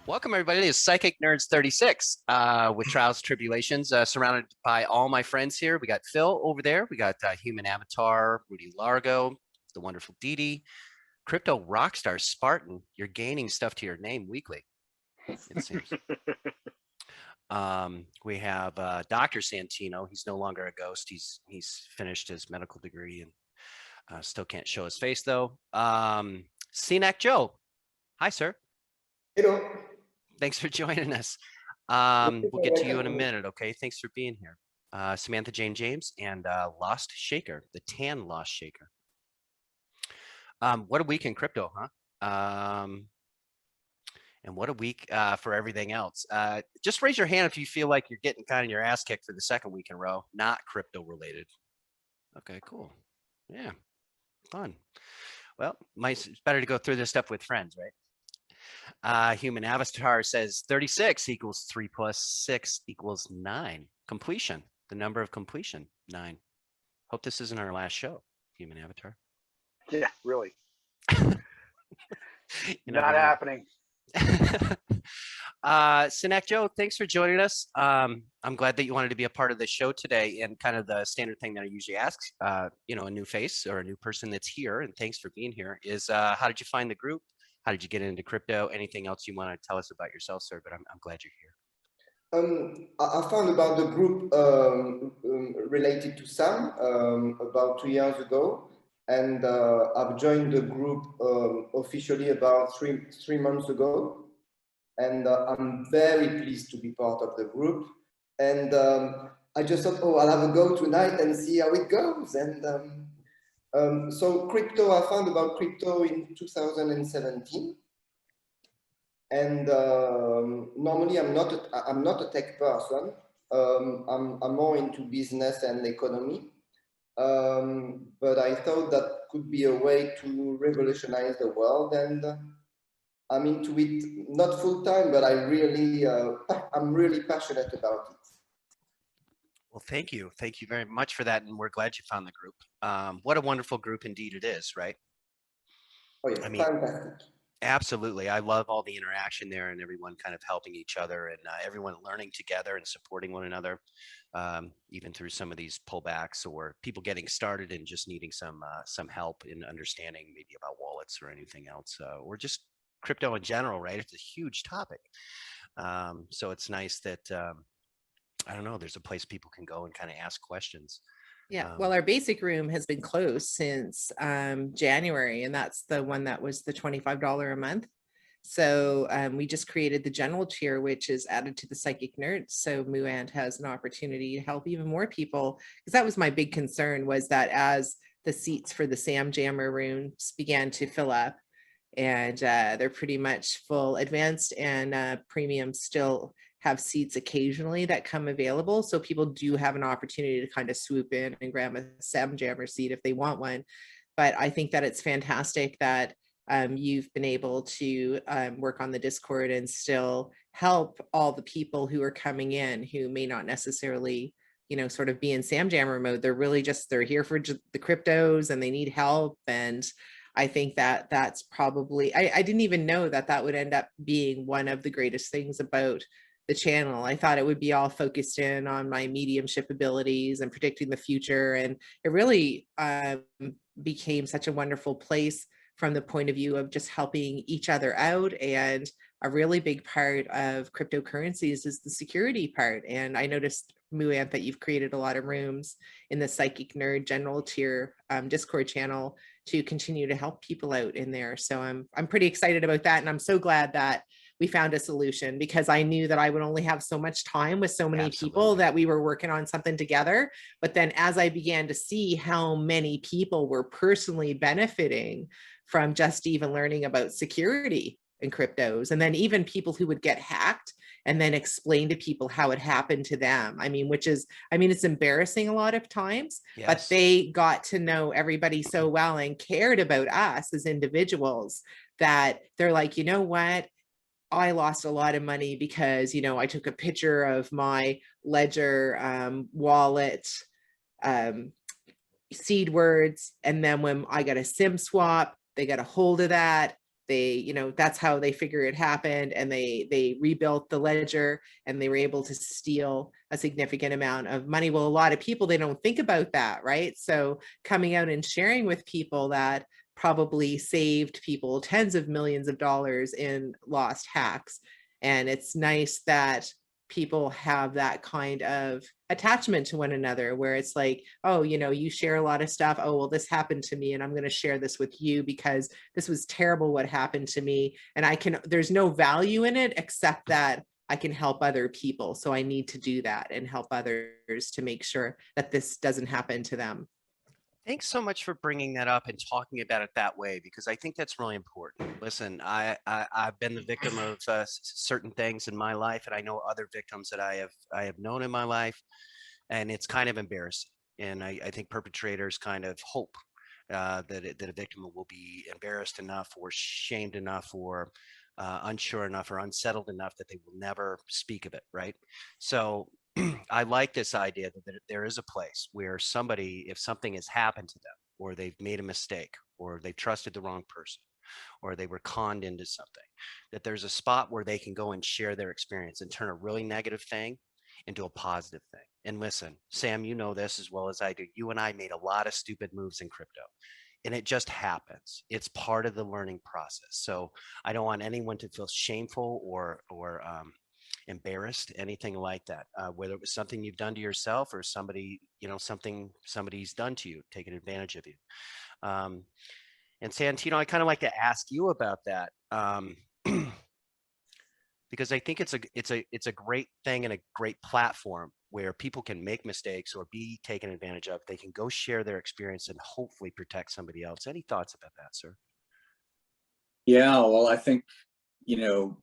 Welcome, everybody. This is Psychic Nerds 36 with Trials and Tribulations, surrounded by all my friends here. We got Phil over there. We got Human Avatar, Rudy Lago, the wonderful Didi, Crypto Rockstar Spartan. You're gaining stuff to your name weekly, it seems. We have Dr. Santino. He's no longer a ghost. He's finished his medical degree and still can't show his face, though. SinacJo. Hi, sir. Hello. Thanks for joining us. We'll get to you in a minute, okay? Thanks for being here. Samantha Jane James and Lost Shaker, the tan Lost Shaker. What a week in crypto, huh? And what a week for everything else. Just raise your hand if you feel like you're getting kind of your ass kicked for the second week in a row, not crypto related. Okay, cool. Yeah, fun. Well, it's better to go through this stuff with friends, right? Human Avatar says 36 equals 3 plus 6 equals 9. Completion, the number of completion, 9. Hope this isn't our last show, Human Avatar. Yeah, really. Not happening. SinacJo, thanks for joining us. I'm glad that you wanted to be a part of the show today, and kind of the standard thing that I usually ask, a new face or a new person that's here, and thanks for being here, is how did you find the group? How did you get into crypto? Anything else you want to tell us about yourself, sir? But I'm glad you're here. I found about the group related to Sam about 2 years ago, and I've joined the group officially about three months ago, and I'm very pleased to be part of the group. And I just thought, oh, I'll have a go tonight and see how it goes. And so crypto, I found about crypto in 2017, and normally I'm not a tech person. I'm more into business and economy, but I thought that could be a way to revolutionize the world, and I'm into it, not full time, but I'm really passionate about it. Well, thank you. Thank you very much for that. And we're glad you found the group. What a wonderful group indeed it is, right? Oh, yeah, fantastic. Absolutely. I love all the interaction there and everyone kind of helping each other and everyone learning together and supporting one another, even through some of these pullbacks or people getting started and just needing some help in understanding maybe about wallets or anything else, or just crypto in general, right? It's a huge topic. So it's nice that I don't know, there's a place people can go and kind of ask questions. Yeah, well, our basic room has been closed since January, and that's the one that was the $25 a month. So we just created the general tier, which is added to the Psychic Nerds. So MooAnt has an opportunity to help even more people, because that was my big concern, was that as the seats for the Sam Jammer rooms began to fill up, and they're pretty much full, advanced and premium still have seats occasionally that come available. So people do have an opportunity to kind of swoop in and grab a Sam Jammer seat if they want one. But I think that it's fantastic that you've been able to work on the Discord and still help all the people who are coming in who may not necessarily, sort of be in Sam Jammer mode. They're really they're here for the cryptos and they need help. And I think that that's probably, I didn't even know that would end up being one of the greatest things about the channel. I thought it would be all focused in on my mediumship abilities and predicting the future. And it really became such a wonderful place from the point of view of just helping each other out. And a really big part of cryptocurrencies is the security part. And I noticed, MooAnt, that you've created a lot of rooms in the Psychic Nerd general tier Discord channel to continue to help people out in there. So I'm pretty excited about that. And I'm so glad that we found a solution, because I knew that I would only have so much time with so many people that we were working on something together. But then as I began to see how many people were personally benefiting from just even learning about security and cryptos, and then even people who would get hacked and then explain to people how it happened to them. It's embarrassing a lot of times, yes, but they got to know everybody so well and cared about us as individuals that they're like, you know what? I lost a lot of money because, I took a picture of my Ledger wallet seed words. And then when I got a SIM swap, they got a hold of that. they, you know, that's how they figure it happened, and they rebuilt the ledger, and they were able to steal a significant amount of money. Well, a lot of people, they don't think about that, right? So coming out and sharing with people that probably saved people tens of millions of dollars in lost hacks. And it's nice that people have that kind of attachment to one another, where it's like, oh, you know, you share a lot of stuff. Oh, well, this happened to me, and I'm going to share this with you because this was terrible what happened to me. And there's no value in it except that I can help other people. So I need to do that and help others to make sure that this doesn't happen to them. Thanks so much for bringing that up and talking about it that way, because I think that's really important. Listen, I've been the victim of certain things in my life, and I know other victims that I have known in my life, and it's kind of embarrassing. And I think perpetrators kind of hope that a victim will be embarrassed enough, or shamed enough, or unsure enough, or unsettled enough that they will never speak of it, right? So I like this idea that there is a place where somebody, if something has happened to them, or they've made a mistake, or they've trusted the wrong person, or they were conned into something, that there's a spot where they can go and share their experience and turn a really negative thing into a positive thing. And listen, Sam, you know this as well as I do. You and I made a lot of stupid moves in crypto, and it just happens. It's part of the learning process. So I don't want anyone to feel shameful or embarrassed, anything like that, whether it was something you've done to yourself, or somebody, you know, somebody's done to you, taking advantage of you. And Santino, I kind of like to ask you about that, because I think it's a great thing and a great platform where people can make mistakes or be taken advantage of. They can go share their experience and hopefully protect somebody else. Any thoughts about that, sir? Yeah, well, I think, you know,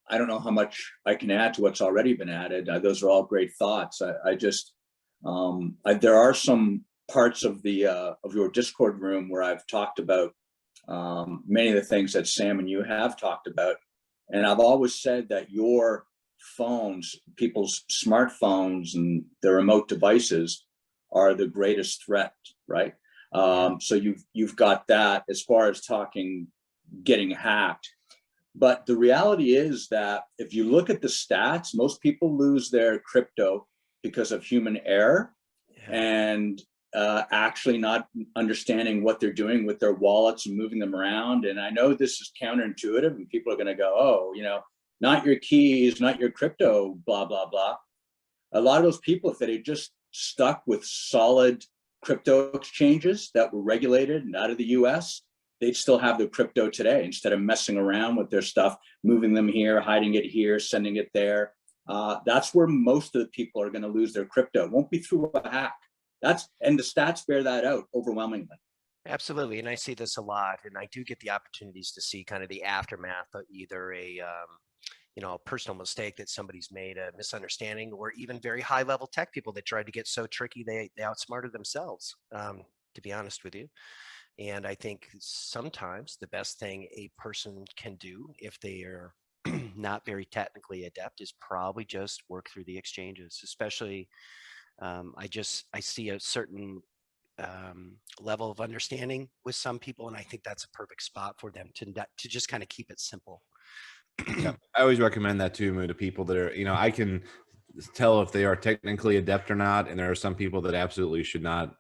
I don't know how much I can add to what's already been added. Those are all great thoughts. I just, there are some parts of your Discord room where I've talked about many of the things that Sam and you have talked about. And I've always said that your phones, people's smartphones and their remote devices are the greatest threat, right? So you've got that as far as getting hacked. But the reality is that if you look at the stats, most people lose their crypto because of human error and actually not understanding what they're doing with their wallets and moving them around. And I know this is counterintuitive, and people are going to go, oh, you know, not your keys, not your crypto, blah, blah, blah. A lot of those people, if they had just stuck with solid crypto exchanges that were regulated and out of the US, they'd still have their crypto today, instead of messing around with their stuff, moving them here, hiding it here, sending it there. That's where most of the people are going to lose their crypto. It won't be through a hack. And the stats bear that out overwhelmingly. Absolutely. And I see this a lot, and I do get the opportunities to see kind of the aftermath of either a personal mistake that somebody's made, a misunderstanding, or even very high level tech people that tried to get so tricky they outsmarted themselves, to be honest with you. And I think sometimes the best thing a person can do if they are not very technically adept is probably just work through the exchanges. Especially, I see a certain level of understanding with some people, and I think that's a perfect spot for them to just kind of keep it simple. Yeah, I always recommend that too, Moo, to people that are, you know, I can tell if they are technically adept or not, and there are some people that absolutely should not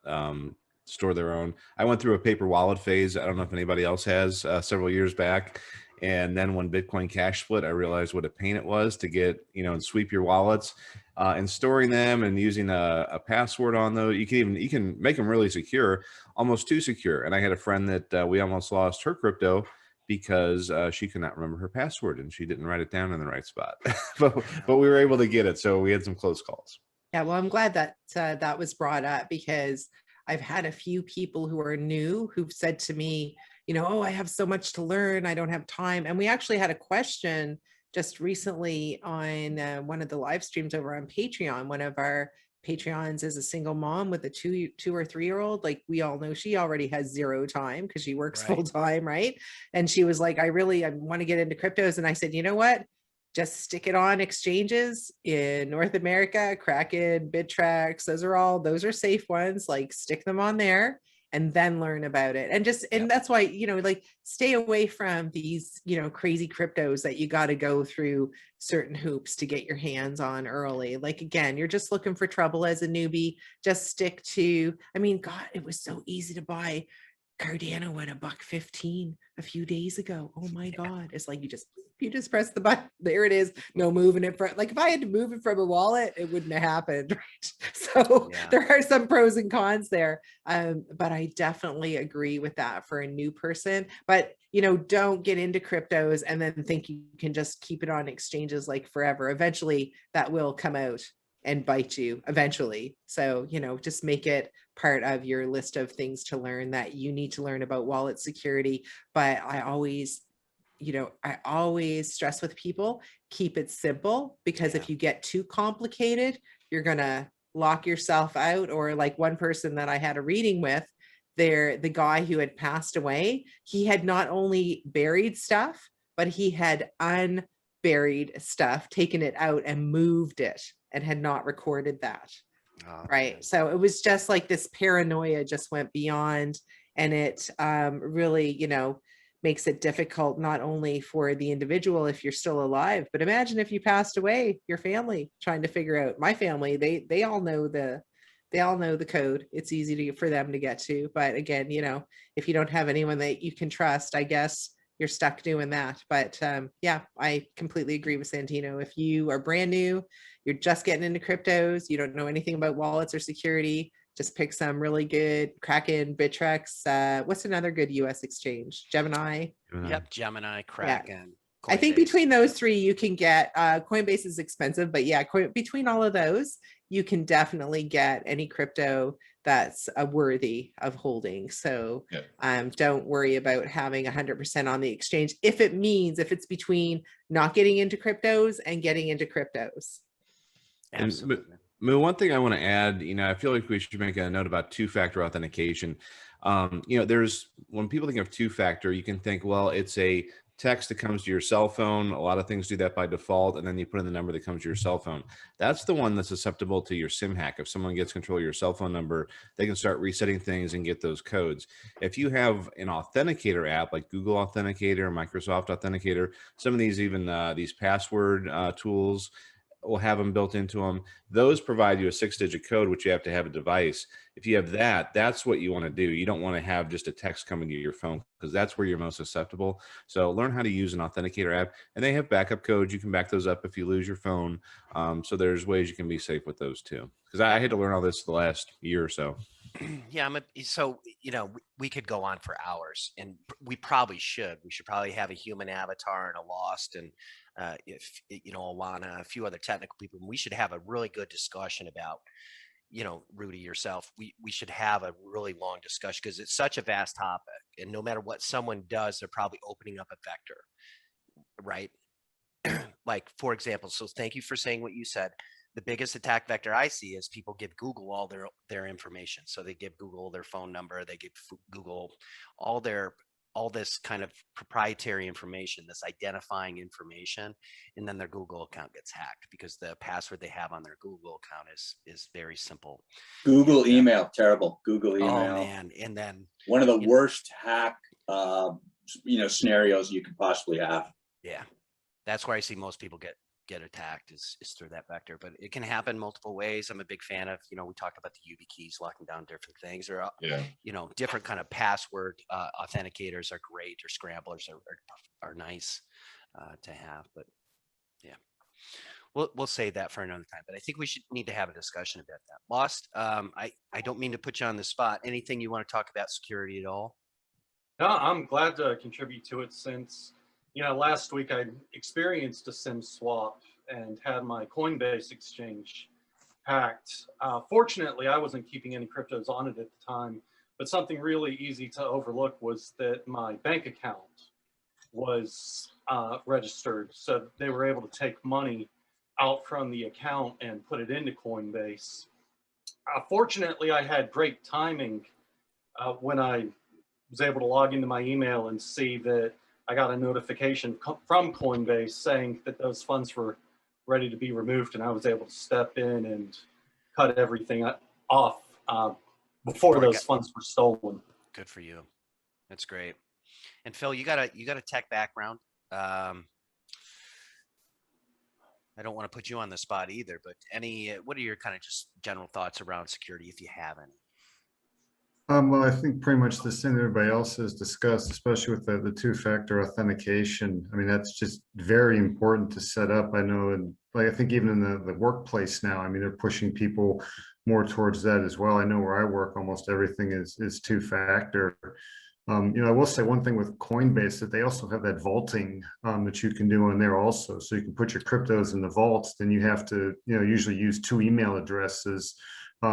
store their own. I went through a paper wallet phase. I don't know if anybody else has, several years back. And then when Bitcoin Cash split, I realized what a pain it was to get, you know, and sweep your wallets and storing them and using a password on those. You can make them really secure, almost too secure. And I had a friend that we almost lost her crypto because she could not remember her password and she didn't write it down in the right spot. but we were able to get it. So we had some close calls. Yeah, well, I'm glad that that was brought up, because I've had a few people who are new who've said to me, you know, oh, I have so much to learn, I don't have time. And we actually had a question just recently on one of the live streams over on Patreon. One of our Patreons is a single mom with a two or 3-year-old. Like, we all know she already has zero time because she works full time, right? And she was like, I want to get into cryptos. And I said, you know what? Just stick it on exchanges in North America, Kraken, Bittrex. Those are safe ones. Like, stick them on there and then learn about it. And just, and that's why, you know, like stay away from these, you know, crazy cryptos that you got to go through certain hoops to get your hands on early. Like, again, you're just looking for trouble as a newbie. Just stick to, I mean, God, it was so easy to buy Cardano at $1.15 a few days ago. Oh my God. It's like you just press the button. There it is. No moving it from, like if I had to move it from a wallet, it wouldn't have happened. Right? So there are some pros and cons there. But I definitely agree with that for a new person. But you know, don't get into cryptos and then think you can just keep it on exchanges like forever. Eventually that will come out and bite you eventually. So, you know, just make it part of your list of things to learn that you need to learn about wallet security. But I always, you know, I always stress with people, keep it simple, because if you get too complicated, you're going to lock yourself out. Or like one person that I had a reading with, the guy who had passed away, he had not only buried stuff, but he had unburied stuff, taken it out and moved it, and had not recorded that. Right. Man. So it was just like this paranoia just went beyond, and it really, you know, makes it difficult not only for the individual if you're still alive, but imagine if you passed away, your family trying to figure out. My family, they all know the code. It's easy for them to get to. But again, you know, if you don't have anyone that you can trust, I guess you're stuck doing that. But yeah, I completely agree with Santino. If you are brand new, you're just getting into cryptos, you don't know anything about wallets or security, just pick some really good Kraken, Bittrex. What's another good US exchange? Gemini. Yep, Gemini, Kraken. I think between those three, you can get, Coinbase is expensive, but yeah, between all of those, you can definitely get any crypto that's worthy of holding. So don't worry about having 100% on the exchange if it's between not getting into cryptos and getting into cryptos. Absolutely. And one thing I want to add, you know, I feel like we should make a note about two-factor authentication. You know, when people think of two-factor, you can think, well, it's a text that comes to your cell phone. A lot of things do that by default, and then you put in the number that comes to your cell phone. That's the one that's susceptible to your SIM hack. If someone gets control of your cell phone number, they can start resetting things and get those codes. If you have an authenticator app like Google Authenticator, Microsoft Authenticator, some of these even these password tools will have them built into them. Those provide you a 6-digit code, which you have to have a device. If you have that, that's what you want to do. You don't want to have just a text coming to your phone, because that's where you're most susceptible. So learn how to use an authenticator app, and they have backup codes. You can back those up if you lose your phone. So there's ways you can be safe with those too. Because I had to learn all this the last year or so. Yeah, so, you know, we could go on for hours, and we probably should. We should probably have a human avatar and a Lost, and if you know, Alana, a few other technical people. We should have a really good discussion about, you know, Rudy, yourself. We should have a really long discussion, because it's such a vast topic, and no matter what someone does, they're probably opening up a vector, right? Like, for example, so thank you for saying what you said. The biggest attack vector I see is people give Google all their information. So they give Google their phone number, they give Google all this kind of proprietary information, this identifying information, and then their Google account gets hacked because the password they have on their Google account is very simple. Google email, terrible. Google email. Oh man, and then one of the worst hack you know, scenarios you could possibly have. Yeah, that's where I see most people get attacked is through that vector, but it can happen multiple ways. I'm a big fan of, you know, we talked about the YubiKeys keys locking down different things, or you know, different kind of password authenticators are great, or scramblers are nice to have. But yeah, we'll save that for another time. But I think we need to have a discussion about that. Lost, I don't mean to put you on the spot. Anything you want to talk about security at all? No, I'm glad to contribute to it, since, you know, last week I experienced a SIM swap and had my Coinbase exchange hacked. Fortunately, I wasn't keeping any cryptos on it at the time, but something really easy to overlook was that my bank account was registered. So they were able to take money out from the account and put it into Coinbase. Fortunately, I had great timing when I was able to log into my email and see that I got a notification from Coinbase saying that those funds were ready to be removed, and I was able to step in and cut everything off before those funds were stolen. Good for you. That's great. And Phil, you got a tech background. I don't want to put you on the spot either, but what are your kind of just general thoughts around security, if you have any? Well, I think pretty much the same everybody else has discussed, especially with the two-factor authentication. I mean, that's just very important to set up. I know, and like I think even in the workplace now, I mean, they're pushing people more towards that as well. I know where I work, almost everything is two-factor. I will say one thing with Coinbase, that they also have that vaulting that you can do on there also. So you can put your cryptos in the vaults, then you have to, usually use 2 email addresses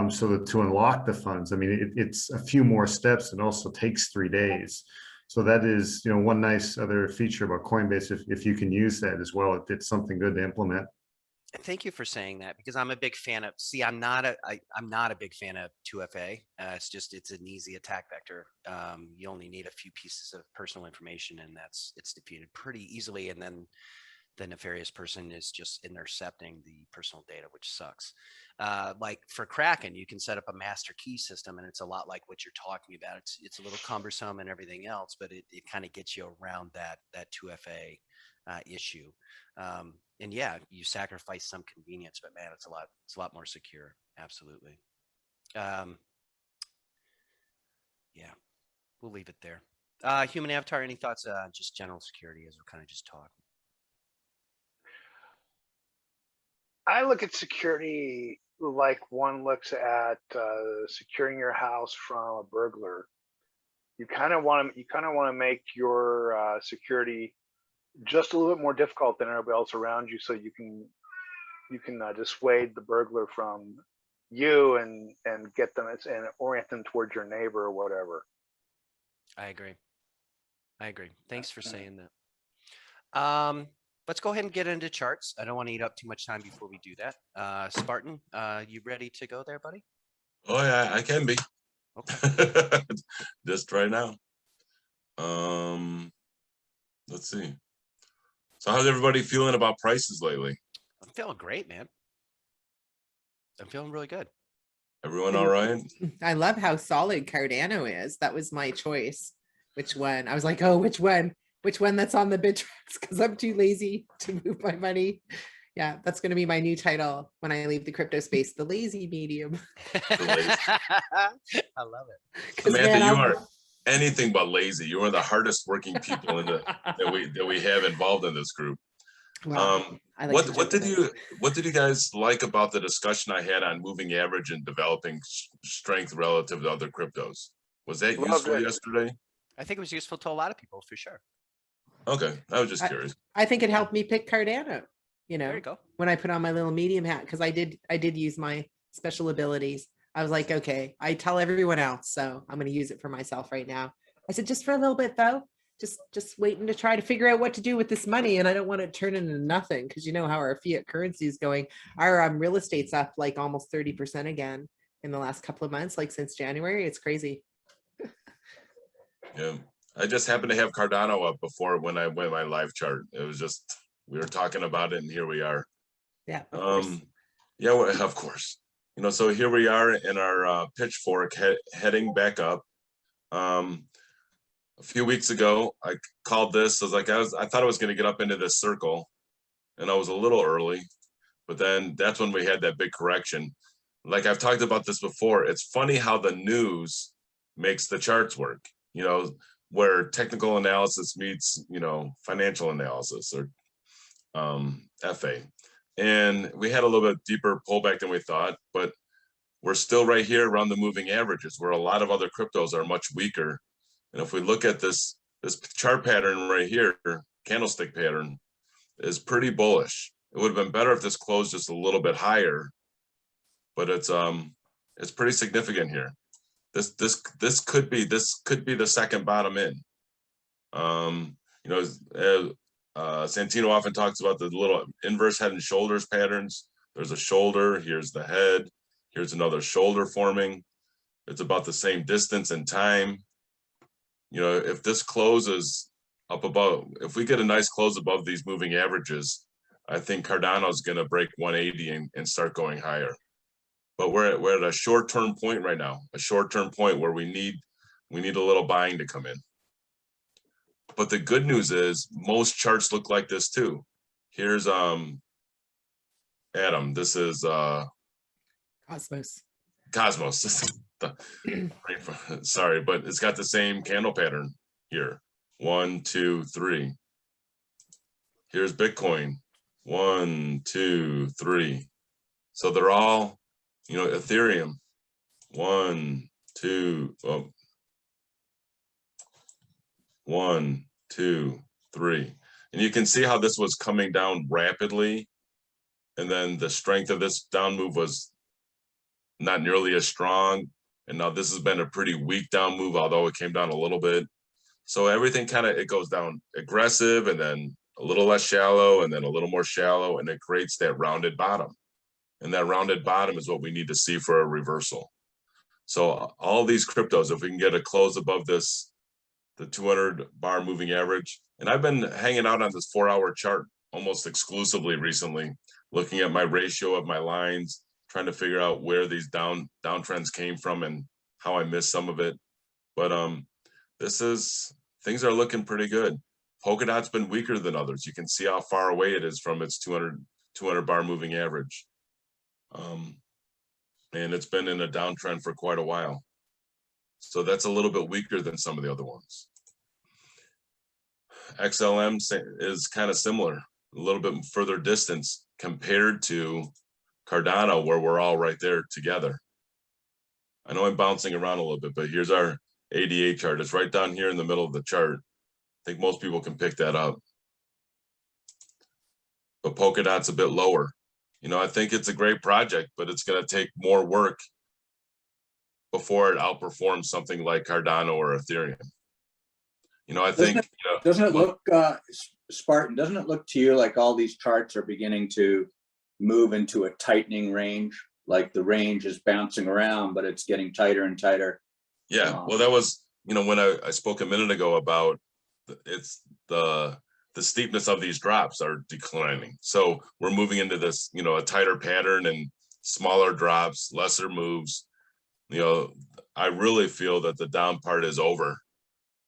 so that to unlock the funds. I mean, it's a few more steps. It also takes 3 days. So that is, one nice other feature about Coinbase, if you can use that as well. It's something good to implement. Thank you for saying that, because I'm a big fan of, I'm not a big fan of 2FA. It's an easy attack vector. You only need a few pieces of personal information, and it's defeated pretty easily. And then the nefarious person is just intercepting the personal data, which sucks. Like for Kraken, you can set up a master key system, and it's a lot like what you're talking about. It's a little cumbersome and everything else, but it kind of gets you around that 2FA issue. And yeah, you sacrifice some convenience, but man, it's a lot more secure. Absolutely. Yeah, we'll leave it there. Human Avatar, any thoughts on just general security as we're kind of just talking? I look at security like one looks at securing your house from a burglar. You kind of want to make your security just a little bit more difficult than everybody else around you, so you can dissuade the burglar from you and get them and orient them towards your neighbor or whatever. I agree. Thanks for saying that. Let's go ahead and get into charts. I don't want to eat up too much time before we do that. Spartan, you ready to go there, buddy? Oh yeah, I can be. Okay. Just right now. Let's see. So how's everybody feeling about prices lately? I'm feeling great, man. I'm feeling really good. Everyone all right? I love how solid Cardano is. That was my choice. Which one? I was like, oh, which one? Which one that's on the Bittrex? Because I'm too lazy to move my money. Yeah, that's going to be my new title when I leave the crypto space, the lazy medium. I love it. Samantha, you are anything but lazy. You are the hardest working people that we have involved in this group. Well, what did you guys like about the discussion I had on moving average and developing strength relative to other cryptos? Was that useful yesterday? I think it was useful to a lot of people, for sure. Okay, I was just curious. I think it helped me pick Cardano. There you go. When I put on my little medium hat, because I did use my special abilities. I was like, okay, I tell everyone else, so I'm going to use it for myself right now. I said, just for a little bit though, just waiting to try to figure out what to do with this money, and I don't want to turn it into nothing, because you know how our fiat currency is going. Our real estate's up like almost 30% again in the last couple of months, like since January. It's crazy. Yeah, I just happened to have Cardano up before when I went my live chart. It was just, we were talking about it, and here we are. Yeah, of course. Yeah, well, of course. So here we are in our pitchfork heading back up. A few weeks ago, I called this. I was like, I thought I was going to get up into this circle, and I was a little early, but then that's when we had that big correction. Like I've talked about this before, it's funny how the news makes the charts work. Where technical analysis meets, financial analysis or FA. And we had a little bit deeper pullback than we thought, but we're still right here around the moving averages, where a lot of other cryptos are much weaker. And if we look at this chart pattern right here, candlestick pattern, is pretty bullish. It would have been better if this closed just a little bit higher, but it's pretty significant here. This could be the second bottom in. Santino often talks about the little inverse head and shoulders patterns. There's a shoulder, here's the head, here's another shoulder forming. It's about the same distance and time. If this closes up above, if we get a nice close above these moving averages, I think Cardano is going to break 180 and start going higher. But we're at a short-term point right now, a short-term point where we need We need a little buying to come in. But the good news is most charts look like this too. Here's Adam. This is Cosmos. Cosmos. Sorry, but it's got the same candle pattern here. 1, 2, 3. Here's Bitcoin. 1, 2, 3. So they're all, you know, Ethereum. 1, 2, oh. 1, 2, 3. And you can see how this was coming down rapidly. And then the strength of this down move was not nearly as strong. And now this has been a pretty weak down move, although it came down a little bit. So everything kind of, it goes down aggressive and then a little less shallow and then a little more shallow, and it creates that rounded bottom. And that rounded bottom is what we need to see for a reversal. So all these cryptos, if we can get a close above this, the 200 bar moving average, and I've been hanging out on this 4-hour chart almost exclusively recently, looking at my ratio of my lines, trying to figure out where these downtrends came from and how I missed some of it. But things are looking pretty good. Polkadot's been weaker than others. You can see how far away it is from its 200 bar moving average. And it's been in a downtrend for quite a while. So that's a little bit weaker than some of the other ones. XLM is kind of similar, a little bit further distance compared to Cardano, where we're all right there together. I know I'm bouncing around a little bit, but here's our ADA chart. It's right down here in the middle of the chart. I think most people can pick that up. But Polkadot's a bit lower. You know, I think it's a great project, but it's going to take more work before it outperforms something like Cardano or Ethereum. You know, I think doesn't it look Spartan, doesn't it look to you like all these charts are beginning to move into a tightening range? Like the range is bouncing around, but it's getting tighter and tighter. Yeah, well, that was, you know, when I spoke a minute ago about it's the steepness of these drops are declining. So we're moving into this, you know, a tighter pattern and smaller drops, lesser moves. You know, I really feel that the down part is over.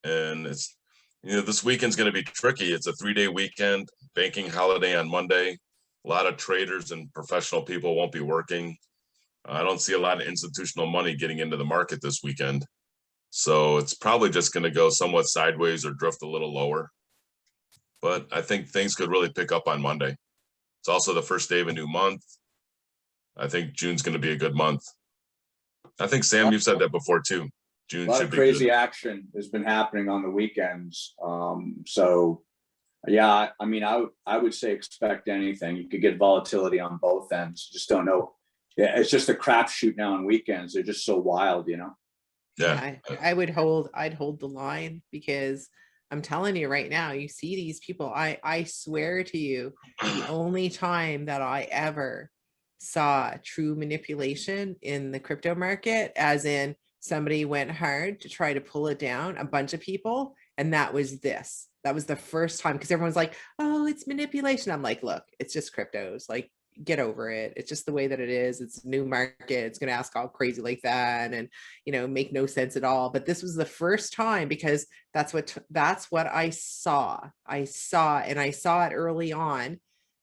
And it's, you know, this weekend's going to be tricky. It's a 3-day weekend, banking holiday on Monday. A lot of traders and professional people won't be working. I don't see a lot of institutional money getting into the market this weekend. So it's probably just going to go somewhat sideways or drift a little lower. But I think things could really pick up on Monday. It's also the first day of a new month. I think June's going to be a good month. I think, Sam, you've said that before too. June A lot should of be crazy good. action has been happening on the weekends. So yeah, I mean, I would say expect anything. You could get volatility on both ends. Just don't know. Yeah, it's just a crapshoot now on weekends. They're just so wild, you know. Yeah. I'd hold the line, because I'm telling you right now, you see these people, I swear to you, the only time that I ever saw true manipulation in the crypto market, as in somebody went hard to try to pull it down, a bunch of people, and that was this. That was the first time, because everyone's like, oh, it's manipulation. I'm like, look, it's just cryptos. Like, get over it. It's just the way that it is. It's a new market. It's going to ask all crazy like that, and, you know, make no sense at all. But this was the first time, because that's what I saw. And I saw it early on,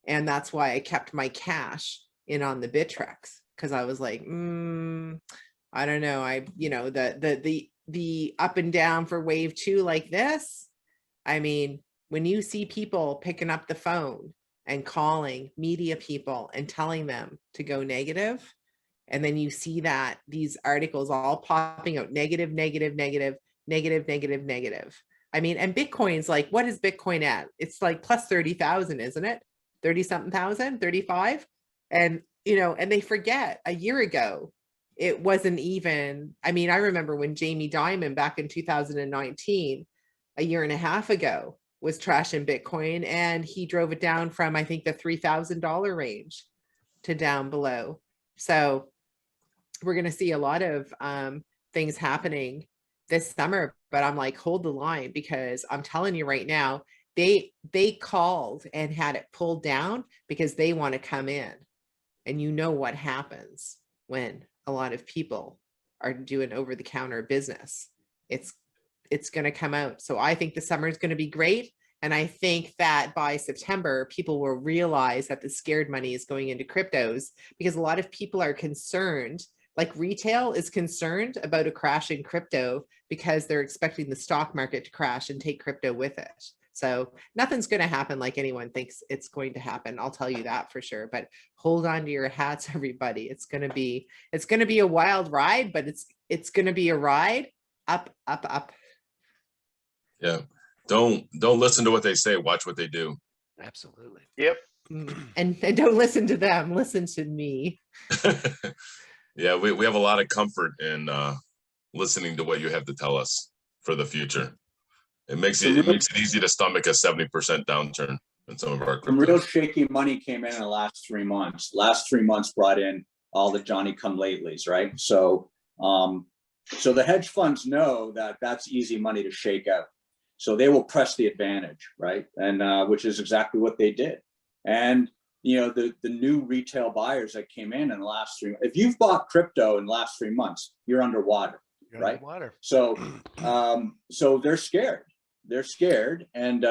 and that's why I kept my cash in on the Bittrex, because I was like, I don't know. You know, the up and down for wave 2 like this. I mean, when you see people picking up the phone and calling media people and telling them to go negative, and then you see that these articles all popping out negative. I mean, and Bitcoin's like, what is Bitcoin at? It's like plus 30,000, isn't it? 30 something thousand, 35. And, you know, and they forget a year ago, it wasn't even, I mean, I remember when Jamie Dimon back in 2019, a year and a half ago, was trashing Bitcoin, and he drove it down from, I think, the $3,000 range to down below. So we're going to see a lot of things happening this summer, but I'm like, hold the line, because I'm telling you right now, they called and had it pulled down because they want to come in. And you know what happens when a lot of people are doing over-the-counter business. it's going to come out. So I think the summer is going to be great. And I think that by September, people will realize that the scared money is going into cryptos, because a lot of people are concerned, like retail is concerned about a crash in crypto because they're expecting the stock market to crash and take crypto with it. So nothing's going to happen like anyone thinks it's going to happen. I'll tell you that for sure. But hold on to your hats, everybody. It's going to be a wild ride, but it's going to be a ride up, up, up. Yeah. Don't listen to what they say. Watch what they do. Absolutely. Yep. And don't listen to them. Listen to me. Yeah, we have a lot of comfort in listening to what you have to tell us for the future. It makes it easy to stomach a 70% downturn in some of our Some real cryptos. shaky money came in the last 3 months. Last 3 months brought in all the Johnny come latelys, right? So so the hedge funds know that that's easy money to shake out. So they will press the advantage, right? And which is exactly what they did. And you know, the new retail buyers that came in the last 3 months, if you've bought crypto in the last 3 months, you're underwater, right? Underwater. So so they're scared. They're scared, and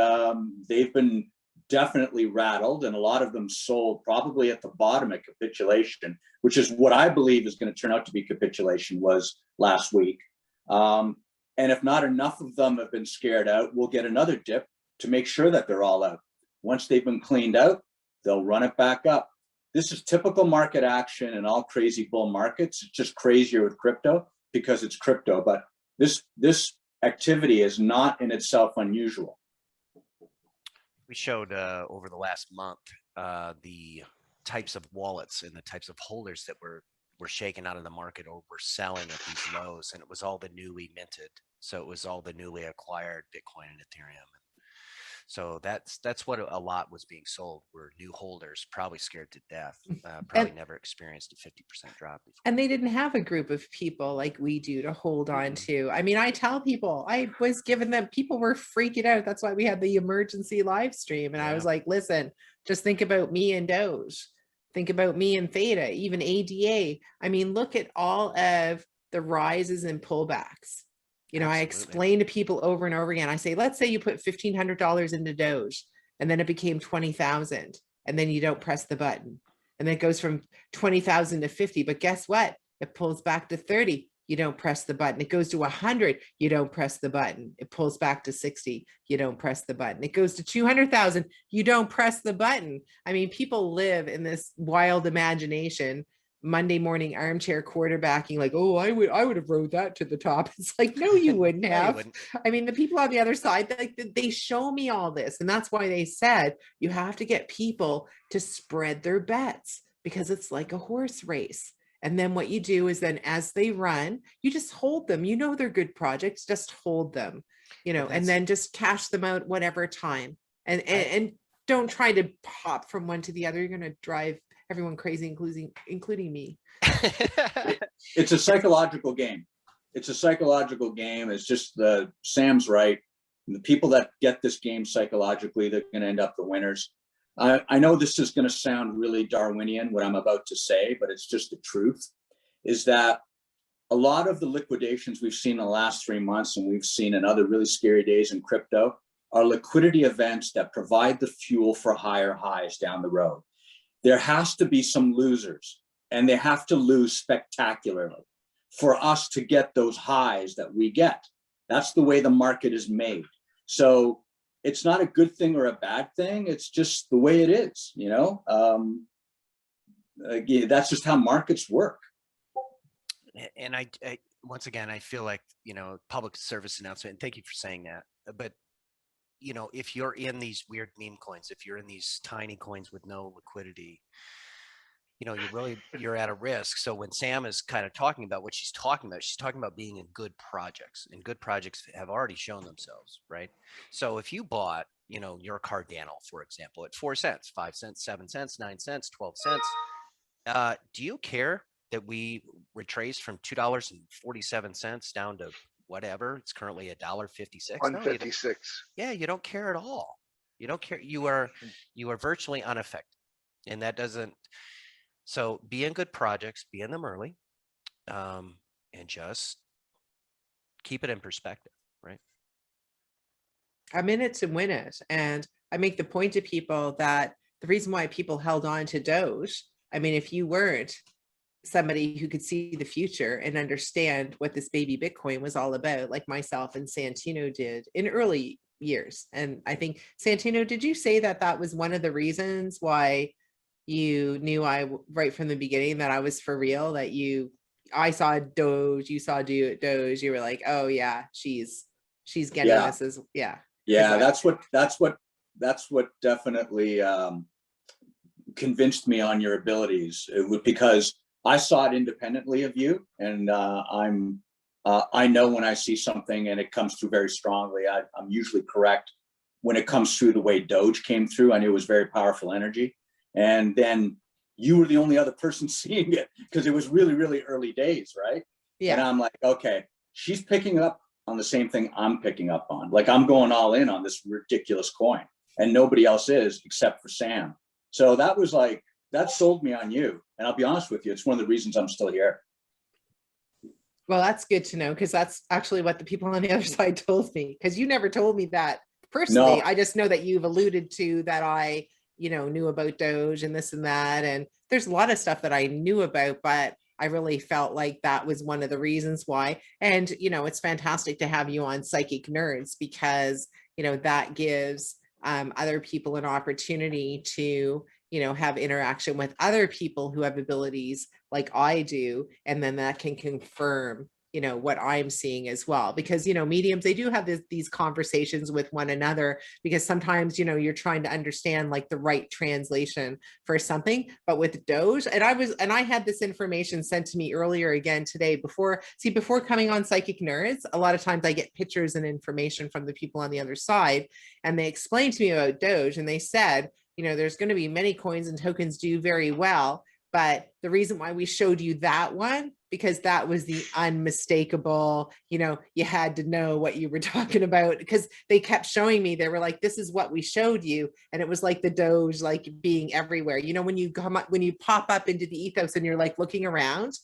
they've been definitely rattled, and a lot of them sold probably at the bottom at capitulation, which is what I believe is going to turn out to be capitulation, was last week. And if not enough of them have been scared out, we'll get another dip to make sure that they're all out. Once they've been cleaned out, they'll run it back up. This is typical market action in all crazy bull markets. It's just crazier with crypto because it's crypto, but this activity is not in itself unusual. We showed over the last month the types of wallets and the types of holders that were shaken out of the market or were selling at these lows, and it was all the newly minted. So it was all the newly acquired Bitcoin and Ethereum. So that's what a lot was being sold, were new holders, probably scared to death, probably never experienced a 50% drop before. And they didn't have a group of people like we do to hold on to. I mean, I tell people, I was giving them, people were freaking out. That's why we had the emergency live stream. And I was like, listen, just think about me and Doge. Think about me and Theta, even ADA. I mean, look at all of the rises and pullbacks. You know, Absolutely. I explain to people over and over again. I say, let's say you put $1,500 into Doge and then it became 20,000 and then you don't press the button. And then it goes from 20,000 to 50. But guess what? It pulls back to 30. You don't press the button. It goes to 100. You don't press the button. It pulls back to 60. You don't press the button. It goes to 200,000. You don't press the button. I mean, people live in this wild imagination, Monday morning armchair quarterbacking, like, oh, I would have rode that to the top. It's like, no, you wouldn't have. You wouldn't. I mean, the people on the other side, like, they show me all this. And that's why they said you have to get people to spread their bets, because it's like a horse race. And then what you do is then as they run, you just hold them. You know, they're good projects, just hold them, you know, and then just cash them out whatever time. And don't try to pop from one to the other. You're going to drive everyone crazy, including me. It's a psychological game. It's a psychological game. It's just Sam's right. The people that get this game psychologically, they're going to end up the winners. I know this is going to sound really Darwinian, what I'm about to say, but it's just the truth, is that a lot of the liquidations we've seen in the last 3 months, and we've seen in other really scary days in crypto, are liquidity events that provide the fuel for higher highs down the road. There has to be some losers, and they have to lose spectacularly for us to get those highs that we get. That's the way the market is made. So it's not a good thing or a bad thing. It's just the way it is, you know? Again, that's just how markets work. And I once again, I feel like, you know, public service announcement, and thank you for saying that, but you know, if you're in these weird meme coins, if you're in these tiny coins with no liquidity, you know, you're at a risk. So when Sam is kind of talking about what she's talking about being in good projects, and good projects have already shown themselves, right? So if you bought, you know, your Cardano, for example, at 4 cents, 5 cents, 7 cents, 9 cents, 12 cents, do you care that we retraced from $2.47 down to whatever? It's currently $1.56. 156. Yeah, you don't care at all. You don't care. You are virtually unaffected, and that doesn't. So be in good projects, be in them early, and just keep it in perspective, right? I'm in it to win it. And I make the point to people that the reason why people held on to Doge, I mean, if you weren't somebody who could see the future and understand what this baby Bitcoin was all about, like myself and Santino did in early years. And I think, Santino, did you say that that was one of the reasons why you knew right from the beginning that I was for real, that I saw Doge, you saw Doge, you were like, oh yeah, she's getting Yeah. this as, yeah. Yeah, that's what definitely convinced me on your abilities. It was because I saw it independently of you, and I know when I see something and it comes through very strongly. I'm usually correct when it comes through the way Doge came through. I knew it was very powerful energy, and then you were the only other person seeing it because it was really, really early days, right? Yeah. And I'm like, okay, she's picking up on the same thing I'm picking up on. Like, I'm going all in on this ridiculous coin, and nobody else is except for Sam. So that was like, that sold me on you. And I'll be honest with you, it's one of the reasons I'm still here. Well, that's good to know, because that's actually what the people on the other side told me, because you never told me that personally. No. I just know that you've alluded to that I, knew about Doge and this and that. And there's a lot of stuff that I knew about, but I really felt like that was one of the reasons why. And, it's fantastic to have you on Psychic Nerds, because, that gives other people an opportunity to, have interaction with other people who have abilities like I do. And then that can confirm, what I'm seeing as well. Because, mediums, they do have these conversations with one another, because sometimes, you're trying to understand like the right translation for something. But with Doge, and I had this information sent to me earlier again today before coming on Psychic Nerds. A lot of times I get pictures and information from the people on the other side, and they explained to me about Doge, and they said, there's going to be many coins and tokens do very well. But the reason why we showed you that one, because that was the unmistakable, you had to know what you were talking about, because they kept showing me, they were like, this is what we showed you. And it was like the Doge, like being everywhere. When you come up, when you pop up into the ethos and you're like looking around,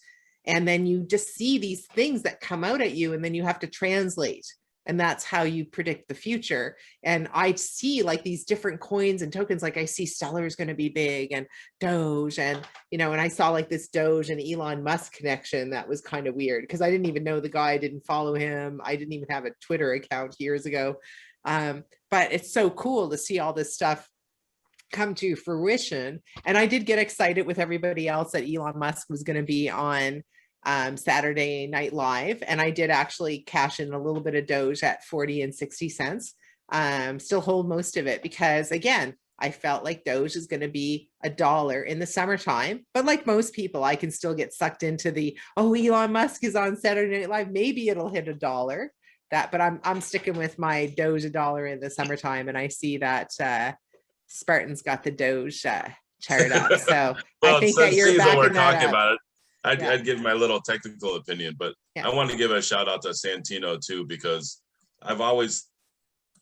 and then you just see these things that come out at you, and then you have to translate. And that's how you predict the future. And I see like these different coins and tokens, like I see Stellar is going to be big, and Doge, and, and I saw like this Doge and Elon Musk connection. That was kind of weird, because I didn't even know the guy, I didn't follow him. I didn't even have a Twitter account years ago. But it's so cool to see all this stuff come to fruition. And I did get excited with everybody else that Elon Musk was going to be on Saturday Night Live, and I did actually cash in a little bit of Doge at 40 and 60 cents. Still hold most of it, because again, I felt like Doge is going to be $1 in the summertime. But like most people, I can still get sucked into the, oh, Elon Musk is on Saturday Night Live, maybe it'll hit $1. But I'm sticking with my Doge $1 in the summertime, and I see that Spartan's got the Doge chart up. So well, I think that you're seems that we're backing that talking up. about it. Yeah. I'd give my little technical opinion, but Yeah. I want to give a shout out to Santino too, because I've always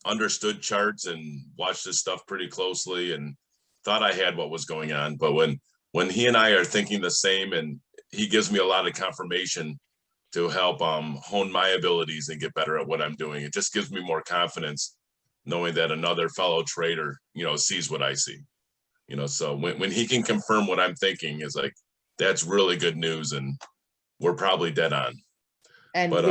understood charts and watched this stuff pretty closely and thought I had what was going on. But when he and I are thinking the same, and he gives me a lot of confirmation to help hone my abilities and get better at what I'm doing, it just gives me more confidence knowing that another fellow trader, sees what I see. So when he can confirm what I'm thinking, is like, that's really good news, and we're probably dead on. And but,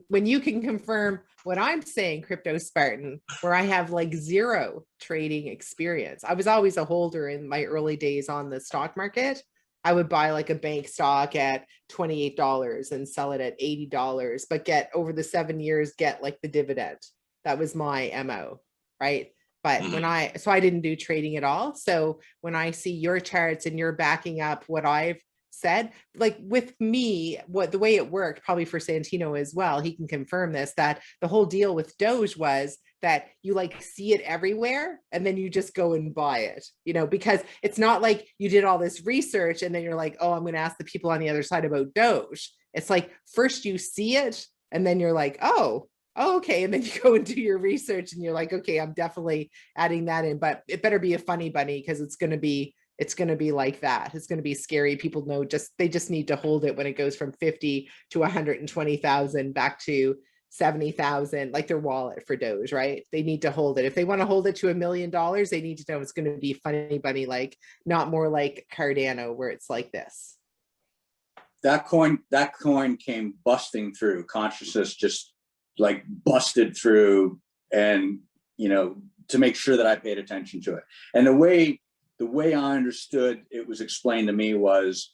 when you can confirm what I'm saying, Crypto Spartan, where I have like zero trading experience. I was always a holder in my early days on the stock market. I would buy like a bank stock at $28 and sell it at $80, but get over the 7 years, get like the dividend. That was my MO, right? But so I didn't do trading at all. So when I see your charts and you're backing up what I've said, like with me, the way it worked, probably for Santino as well, he can confirm this, that the whole deal with Doge was that you like see it everywhere and then you just go and buy it, because it's not like you did all this research and then you're like, oh, I'm going to ask the people on the other side about Doge. It's like, first you see it and then you're like, oh, okay. And then you go and do your research and you're like, okay, I'm definitely adding that in, but it better be a funny bunny, because it's going to be like that. It's going to be scary. People know they just need to hold it when it goes from 50 to 120,000 back to 70,000, like their wallet for Doge, right? They need to hold it. If they want to hold it to $1 million, they need to know it's going to be funny bunny, like not more like Cardano where it's like this. That coin came busting through. Consciousness just like busted through, and to make sure that I paid attention to it. And the way I understood it was explained to me was,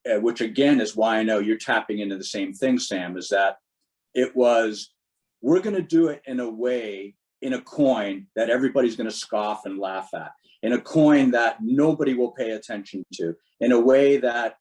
which again is why I know you're tapping into the same thing, Sam, is that it was, we're going to do it in a way, in a coin that everybody's going to scoff and laugh at, in a coin that nobody will pay attention to, in a way that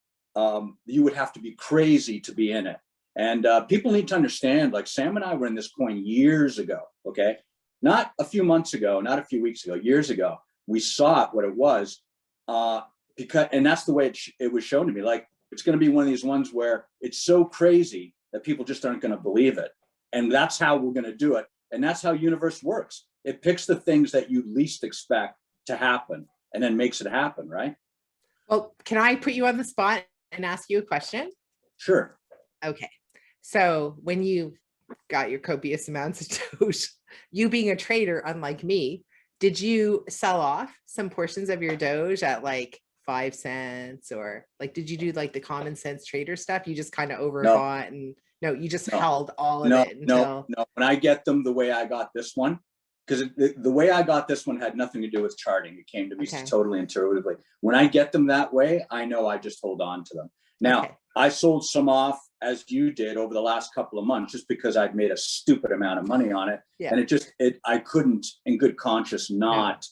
you would have to be crazy to be in it. And people need to understand, like Sam and I were in this coin years ago, okay? Not a few months ago, not a few weeks ago, years ago. We saw it, what it was, and that's the way it was shown to me. Like, it's going to be one of these ones where it's so crazy that people just aren't going to believe it. And that's how we're going to do it. And that's how universe works. It picks the things that you least expect to happen and then makes it happen, right? Well, can I put you on the spot and ask you a question? Sure. Okay. So when you got your copious amounts of Doge, you being a trader, unlike me, did you sell off some portions of your Doge at like 5 cents, or like, did you do like the common sense trader stuff? You just kind of overbought and you just held all of it until... No. When I get them the way I got this one, because the way I got this one had nothing to do with charting. It came to me totally intuitively. When I get them that way, I know I just hold on to them. Now, I sold some off, as you did, over the last couple of months, just because I'd made a stupid amount of money on it. Yeah. And I couldn't in good conscience not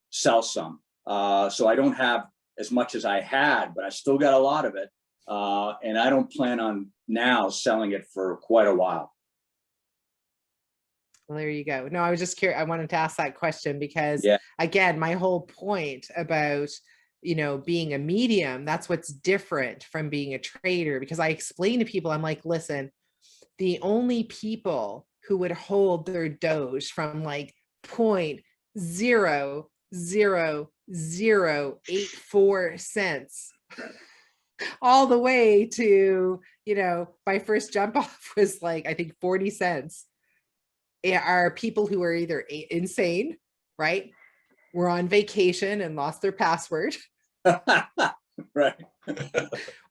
sell some. So I don't have as much as I had, but I still got a lot of it. And I don't plan on now selling it for quite a while. Well, there you go. No, I was just curious. I wanted to ask that question because, again, my whole point about, being a medium, that's what's different from being a trader, because I explain to people, I'm like, listen, the only people who would hold their Doge from like 0.00084 cents all the way to, my first jump off was like, I think 40 cents, are people who are either insane, right? Were on vacation and lost their password. Right.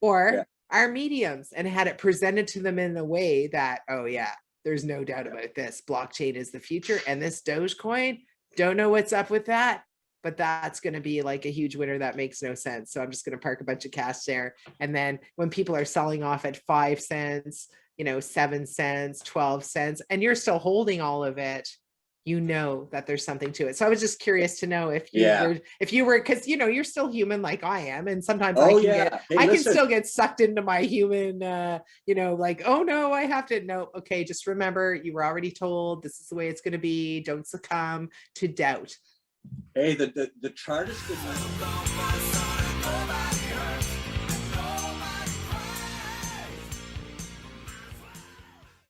Or are mediums and had it presented to them in a way that, oh yeah, there's no doubt about this. Blockchain is the future, and this Dogecoin, don't know what's up with that, but that's going to be like a huge winner that makes no sense. So I'm just going to park a bunch of cash there. And then when people are selling off at 5 cents, 7 cents, 12 cents, and you're still holding all of it, that there's something to it. So I was just curious to know if you were, because you're still human like I am, and sometimes I can still get sucked into my human, like, oh no, I have to. No, okay, just remember, you were already told this is the way it's going to be. Don't succumb to doubt. Hey, the chart is good.